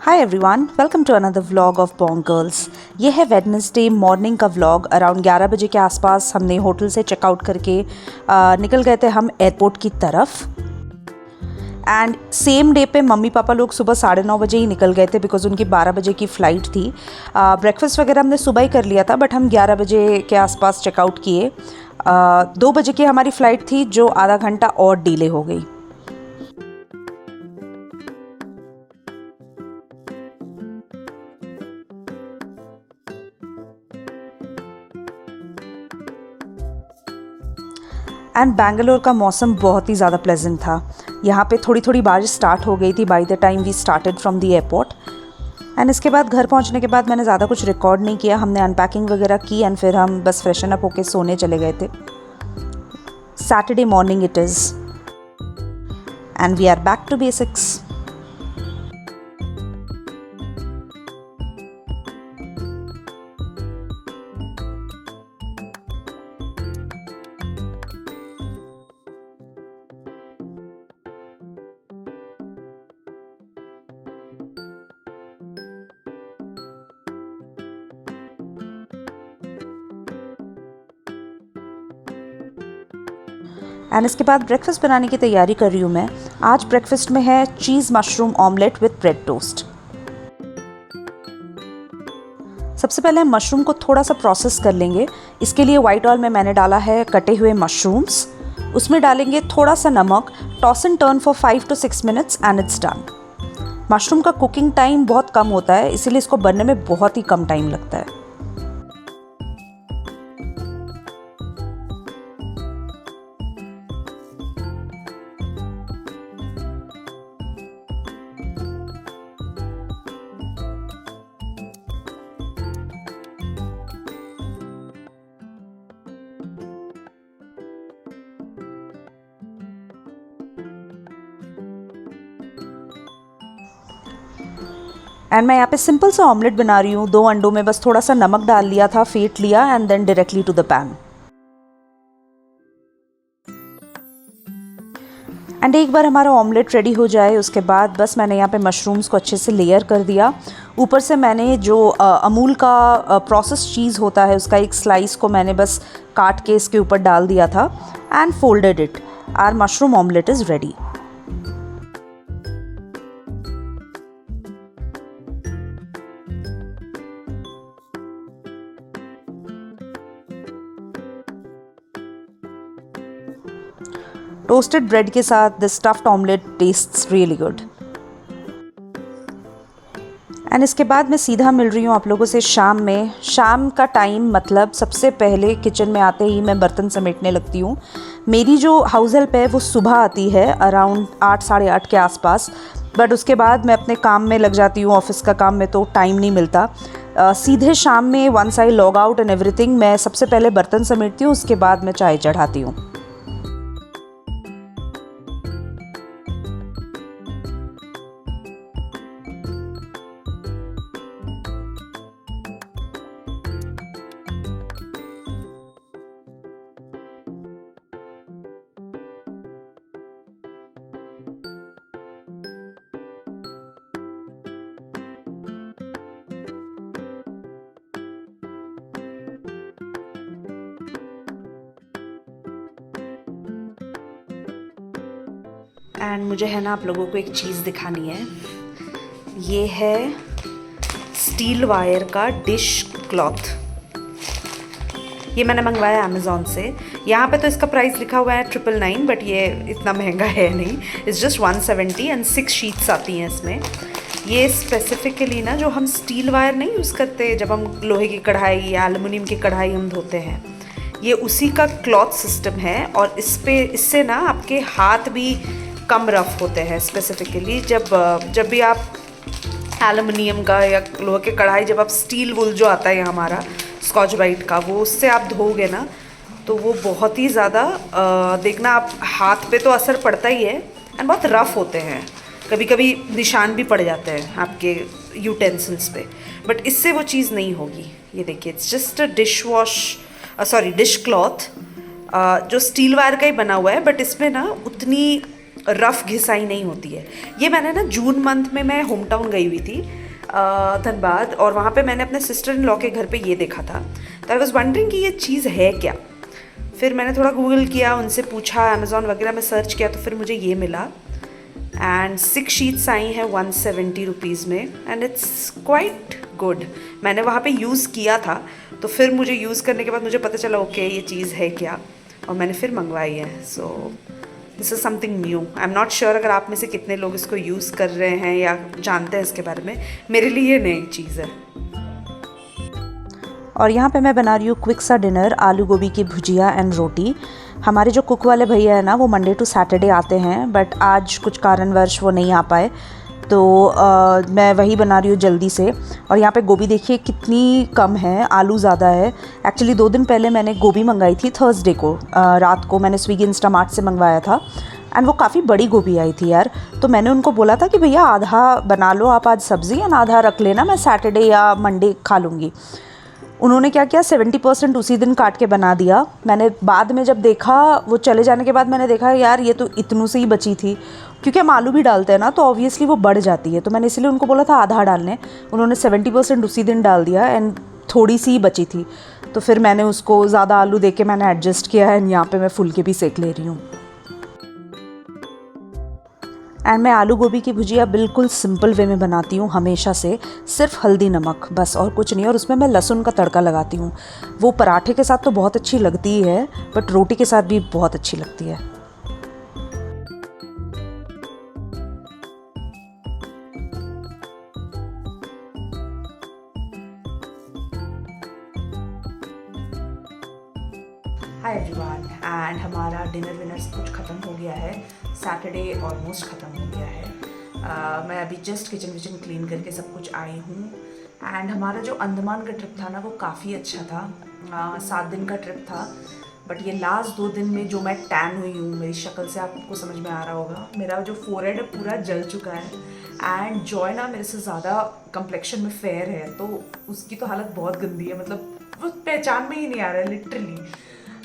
Hi everyone, welcome to another vlog of Bong Girls. ये है Wednesday morning का vlog. Around 11 बजे के आसपास हमने होटल से चेकआउट करके निकल गए थे हम एयरपोर्ट की तरफ। एंड सेम डे पे मम्मी पापा लोग सुबह 9:30 बजे ही निकल गए थे बिकॉज उनकी 12 बजे की फ़्लाइट थी। ब्रेकफास्ट वगैरह हमने सुबह ही कर लिया था, बट हम 11 बजे के आसपास चेकआउट किए। 2 बजे की हमारी फ़्लाइट थी जो आधा घंटा और डिले हो गई। एंड बेंगलोर का मौसम बहुत ही ज़्यादा प्लेजेंट था। यहाँ पे थोड़ी थोड़ी बारिश स्टार्ट हो गई थी by the time we started from the airport. And इसके बाद घर पहुँचने के बाद मैंने ज़्यादा कुछ रिकॉर्ड नहीं किया। हमने अनपैकिंग वगैरह की एंड फिर हम बस फ्रेशन अप होके सोने चले गए थे। Saturday morning it is and we are back to basics. And इसके बाद ब्रेकफास्ट बनाने की तैयारी कर रही हूँ मैं। आज ब्रेकफास्ट में है cheese mushroom omelette with bread toast. सबसे पहले हम मशरूम को थोड़ा सा प्रोसेस कर लेंगे। इसके लिए वाइट ऑयल में मैंने डाला है कटे हुए मशरूम्स। उसमें डालेंगे थोड़ा सा नमक, toss and turn for 5 to 6 minutes and it's done. Mushroom का कुकिंग टाइम बहुत कम होता है, इसीलिए इसको बनने में बहुत ही कम टाइम लगता है। एंड मैं यहाँ पे सिंपल सा ऑमलेट बना रही हूँ। 2 अंडों में बस थोड़ा सा नमक डाल लिया था, फेंट लिया and then directly to the pan. And एक बार हमारा ऑमलेट रेडी हो जाए उसके बाद बस मैंने यहाँ पे मशरूम्स को अच्छे से लेयर कर दिया। ऊपर से मैंने जो अमूल का प्रोसेस चीज़ होता है उसका एक स्लाइस को मैंने बस काट के इसके ऊपर डाल दिया था and folded it. Our mushroom omelette is ready. Toasted bread के साथ the stuffed omelette tastes really good. And इसके बाद मैं सीधा मिल रही हूँ आप लोगों से शाम में। शाम का टाइम मतलब सबसे पहले किचन में आते ही मैं बर्तन समेटने लगती हूँ। मेरी जो हाउस हेल्प है वो सुबह आती है अराउंड 8 साढ़े 8 के आसपास, बट उसके बाद मैं अपने काम में लग जाती हूँ, ऑफिस का काम में, तो टाइम नहीं मिलता। सीधे शाम में once I log out and everything मैं सबसे पहले बर्तन समेटती हूँ, उसके बाद मैं चाय चढ़ाती हूँ। एंड मुझे है ना आप लोगों को एक चीज़ दिखानी है। ये है स्टील वायर का डिश क्लॉथ। ये मैंने मंगवाया अमेज़ॉन से। यहाँ पे तो इसका प्राइस लिखा हुआ है 999, बट ये इतना महंगा है नहीं। इट्स जस्ट 170 एंड 6 शीट्स आती हैं इसमें। ये स्पेसिफिकली ना जो हम स्टील वायर नहीं यूज़ करते जब हम लोहे की कढ़ाई या एल्युमिनियम की कढ़ाई हम धोते हैं, ये उसी का क्लॉथ सिस्टम है। और इससे ना आपके हाथ भी कम रफ होते हैं। स्पेसिफिकली जब भी आप एल्युमिनियम का या लोहे के कढ़ाई, जब आप स्टील वुल जो आता है हमारा स्कॉच ब्राइट का, वो उससे आप धोगे ना तो वो बहुत ही ज़्यादा देखना आप हाथ पे तो असर पड़ता ही है एंड बहुत रफ़ होते हैं। कभी कभी निशान भी पड़ जाते हैं आपके यूटेंसिल्स पे, बट इससे वो चीज़ नहीं होगी। ये देखिए, it's just a dish cloth जो स्टील वायर का ही बना हुआ है, बट इसमें ना उतनी रफ़ घिसाई नहीं होती है। ये मैंने ना जून मंथ में मैं होम टाउन गई हुई थी धनबाद, और वहाँ पे मैंने अपने सिस्टर इन लॉ के घर पे ये देखा था। तो आई वॉज वंडरिंग कि ये चीज़ है क्या। फिर मैंने थोड़ा गूगल किया, उनसे पूछा, अमेज़ॉन वगैरह में सर्च किया, तो फिर मुझे ये मिला। एंड 6 शीट्स आई हैं 170 रुपीज़ में, एंड इट्स क्वाइट गुड। मैंने वहाँ पे यूज़ किया था, तो फिर मुझे यूज़ करने के बाद मुझे पता चला ओके ये चीज़ है क्या, और मैंने फिर मंगवाई है। So this is something new. I am not sure अगर आप में से कितने लोग इसको यूज़ कर रहे हैं या जानते हैं इसके बारे में। मेरे लिए ये नई चीज़ है। और यहाँ पे मैं बना रही हूँ क्विक सा डिनर, आलू गोभी की भुजिया एंड रोटी। हमारे जो कुक वाले भैया है ना, वो मंडे टू सैटरडे आते हैं, बट आज कुछ कारणवश वो नहीं आ पाए, तो मैं वही बना रही हूँ जल्दी से। और यहाँ पे गोभी देखिए कितनी कम है, आलू ज़्यादा है। एक्चुअली 2 दिन पहले मैंने गोभी मंगाई थी, थर्सडे को रात को मैंने स्विगी इंस्टामार्ट से मंगवाया था, एंड वो काफ़ी बड़ी गोभी आई थी यार। तो मैंने उनको बोला था कि भैया आधा बना लो आप आज सब्ज़ी, एंड आधा रख लेना, मैं सैटरडे या मंडे खा लूँगी। उन्होंने क्या किया, 70% उसी दिन काट के बना दिया। मैंने बाद में जब देखा, वो चले जाने के बाद मैंने देखा यार ये तो इतनों से ही बची थी, क्योंकि हम आलू भी डालते हैं ना तो ऑब्वियसली वो बढ़ जाती है। तो मैंने इसलिए उनको बोला था आधा डालने, उन्होंने 70% उसी दिन डाल दिया, एंड थोड़ी सी ही बची थी। तो फिर मैंने उसको ज़्यादा आलू दे के मैंने एडजस्ट किया है, एंड यहाँ पर मैं फुलके भी सेक ले रही हूँ। एंड मैं आलू गोभी की भुजिया बिल्कुल सिंपल वे में बनाती हूँ हमेशा से, सिर्फ हल्दी नमक बस, और कुछ नहीं। और उसमें मैं लहसुन का तड़का लगाती हूँ। वो पराठे के साथ तो बहुत अच्छी लगती ही है, बट रोटी के साथ भी बहुत अच्छी लगती है। हाय एवरीवन, एंड हमारा डिनर विनर सब कुछ ख़त्म हो गया है। सैटरडे ऑलमोस्ट ख़त्म हो गया है। मैं अभी जस्ट किचन विचन क्लीन करके सब कुछ आई हूँ। एंड हमारा जो अंडमान का ट्रिप था ना, वो काफ़ी अच्छा था। 7 दिन का ट्रिप था, बट ये लास्ट 2 दिन में जो मैं टैन हुई हूँ, मेरी शक्ल से आपको समझ में आ रहा होगा, मेरा जो फोरहेड है पूरा जल चुका है। एंड जॉय ना मेरे से ज़्यादा कंप्लेक्शन में फेयर है, तो उसकी तो हालत बहुत गंदी है, मतलब वो पहचान में ही नहीं आ रहा है लिटरली।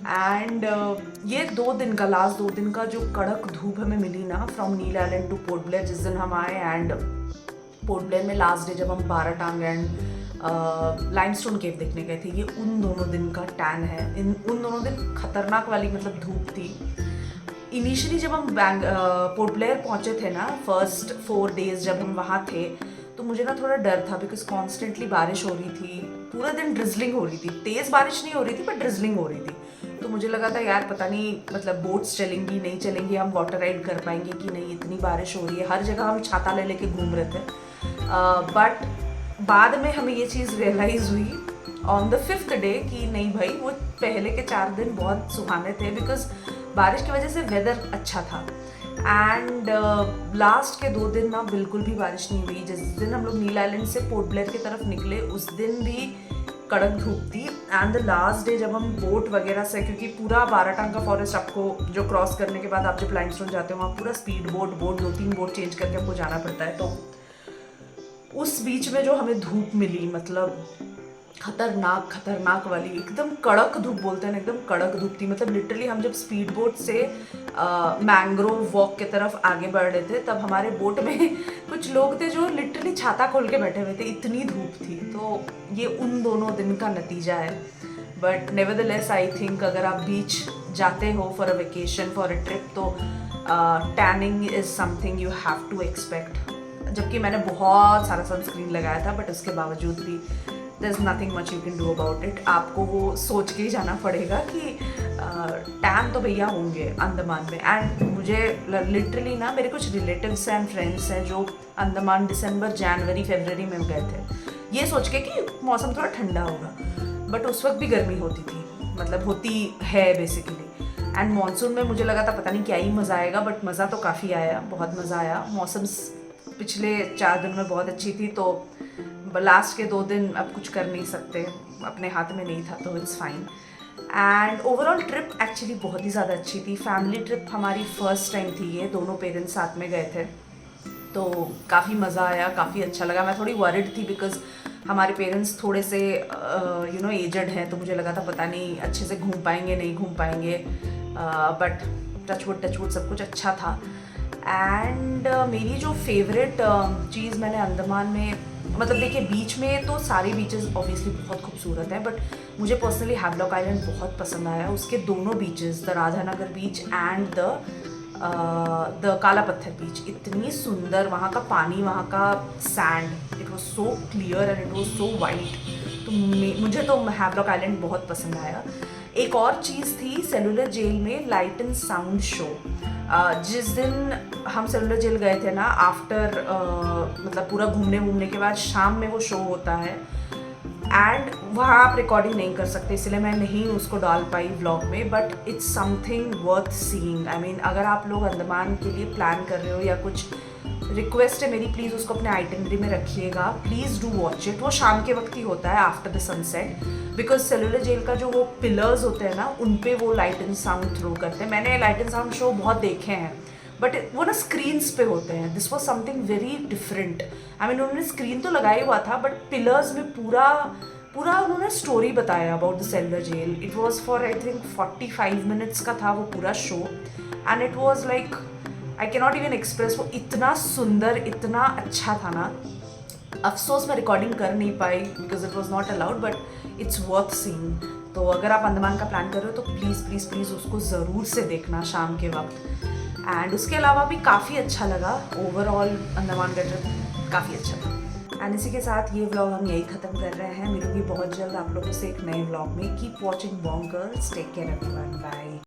एंड ये 2 दिन का, लास्ट 2 दिन का जो कड़क धूप हमें मिली ना, from Neil Island to Port Blair, जिस दिन हम आए, एंड पोर्ट ब्लेयर में लास्ट डे जब हम बाराटांग एंड लाइमस्टोन केव देखने गए थे, ये उन दोनों दिन का टैन है। उन दोनों दिन खतरनाक वाली मतलब धूप थी। इनिशियली जब हम पोर्ट ब्लेयर पहुँचे थे ना, फर्स्ट 4 डेज जब हम वहाँ थे, तो मुझे ना थोड़ा डर था, बिकॉज कॉन्स्टेंटली बारिश हो रही थी, पूरा दिन ड्रिजलिंग हो रही थी। तेज़ बारिश नहीं हो रही थी, पर ड्रिजलिंग हो रही थी। तो मुझे लगा था यार पता नहीं मतलब बोट्स चलेंगी नहीं चलेंगी, हम वाटर राइड कर पाएंगे कि नहीं, इतनी बारिश हो रही है। हर जगह हम छाता ले लेके घूम रहे थे। बट बाद में हमें ये चीज़ रियलाइज़ हुई ऑन द 5th डे कि नहीं भाई, वो पहले के 4 दिन बहुत सुहाने थे, बिकॉज बारिश की वजह से वेदर अच्छा था। एंड लास्ट के 2 दिन ना बिल्कुल भी बारिश नहीं हुई। जिस दिन हम लोग नील आइलैंड से पोर्ट ब्लेयर की तरफ निकले, उस दिन भी कड़क धूप थी। एंड द लास्ट डे जब हम बोट वगैरह से, क्योंकि पूरा बाराटांग का फॉरेस्ट आपको जो क्रॉस करने के बाद आप जब लाइमस्टोन जाते हो, वहाँ पूरा स्पीड बोट 2-3 बोट चेंज करके आपको जाना पड़ता है। तो उस बीच में जो हमें धूप मिली, मतलब खतरनाक वाली, एकदम कड़क धूप बोलते हैं ना, एकदम कड़क धूप थी। मतलब लिटरली हम जब स्पीड बोट से मैंग्रोव वॉक की तरफ आगे बढ़ रहे थे, तब हमारे बोट में कुछ लोग थे जो लिटरली छाता खोल के बैठे हुए थे, इतनी धूप थी। तो ये उन दोनों दिन का नतीजा है। बट नेवरदलेस आई थिंक अगर आप बीच जाते हो for a vacation, for a trip, तो tanning is something you have to expect. जबकि मैंने बहुत सारा सनस्क्रीन लगाया था, बट उसके बावजूद भी there is nothing much you can do about it. आपको वो सोच के ही जाना पड़ेगा कि टैन तो भैया होंगे अंडमान में। एंड मुझे लिटरली ना, मेरे कुछ रिलेटिव्स एंड फ्रेंड्स हैं जो अंडमान दिसंबर, जनवरी, फरवरी में गए थे, ये सोच के कि मौसम थोड़ा ठंडा होगा, बट उस वक्त भी गर्मी होती थी, मतलब होती है बेसिकली। एंड मानसून में मुझे लगा था पता नहीं क्या ही मज़ा आएगा, बट मज़ा तो काफ़ी आया, बहुत मज़ा आया। मौसम पिछले 4 दिन में बहुत अच्छी थी, तो लास्ट के 2 दिन अब कुछ कर नहीं सकते, अपने हाथ में नहीं था, तो it's fine. And overall trip actually बहुत ही ज़्यादा अच्छी थी। फैमिली ट्रिप हमारी फर्स्ट टाइम थी ये, दोनों पेरेंट्स साथ में गए थे, तो काफ़ी मज़ा आया, काफ़ी अच्छा लगा। मैं थोड़ी वरिड थी बिकॉज हमारे पेरेंट्स थोड़े से एजड हैं, तो मुझे लगा था पता नहीं अच्छे से घूम पाएंगे नहीं घूम पाएंगे, बट टचवुड सब कुछ अच्छा था। एंड मेरी जो फेवरेट चीज़ मैंने अंडमान में, मतलब देखिए बीच में तो सारे बीचेस ऑब्वियसली बहुत खूबसूरत हैं, बट मुझे पर्सनली हैवलॉक आइलैंड बहुत पसंद आया। उसके दोनों beaches, the Radhanagar beach and the काला पत्थर बीच, इतनी सुंदर, वहाँ का पानी, वहाँ का sand, it was so clear and it was so white. तो मुझे तो हैवलॉक आइलैंड बहुत पसंद आया। एक और चीज़ थी सेलुलर जेल में लाइट एंड साउंड शो। जिस दिन हम सेलुलर जेल गए थे ना, आफ्टर मतलब पूरा घूमने के बाद शाम में वो शो होता है एंड वहाँ आप रिकॉर्डिंग नहीं कर सकते, इसलिए मैं नहीं उसको डाल पाई व्लॉग में, but it's something worth seeing. I mean अगर आप लोग अंडमान के लिए प्लान कर रहे हो या कुछ, रिक्वेस्ट है मेरी, प्लीज़ उसको अपने आइटनरी में रखिएगा, प्लीज़ डू वॉच इट। वो शाम के वक्त ही होता है after the sunset, because Cellular Jail का जो वो पिलर्स होते हैं ना, उन पे वो लाइट एंड साउंड थ्रो करते हैं। मैंने लाइट एंड साउंड शो बहुत देखे हैं, बट वो ना स्क्रीन्स पे होते हैं। This was something very different. I mean उन्होंने स्क्रीन तो लगाया हुआ था, बट पिलर्स में पूरा उन्होंने स्टोरी बताया about the Cellular Jail. It was for I think 45 minutes का था वो पूरा शो, and it was like I cannot even express. वो इतना सुंदर, इतना अच्छा था ना। अफसोस मैं रिकॉर्डिंग कर नहीं पाई because it was not allowed, but it's worth seeing. तो अगर आप अंडमान का प्लान कर रहे हो तो प्लीज़ प्लीज़ प्लीज़ उसको ज़रूर से देखना शाम के वक्त। एंड उसके अलावा भी काफ़ी अच्छा लगा, ओवरऑल अंडमान का ट्रिप काफ़ी अच्छा था। एंड इसी के साथ ये व्लॉग हम यही ख़त्म कर रहे हैं। मिलूंगी बहुत जल्द आप लोगों से एक नए व्लॉग में। Keep watching Bong Girls, take care everyone, bye.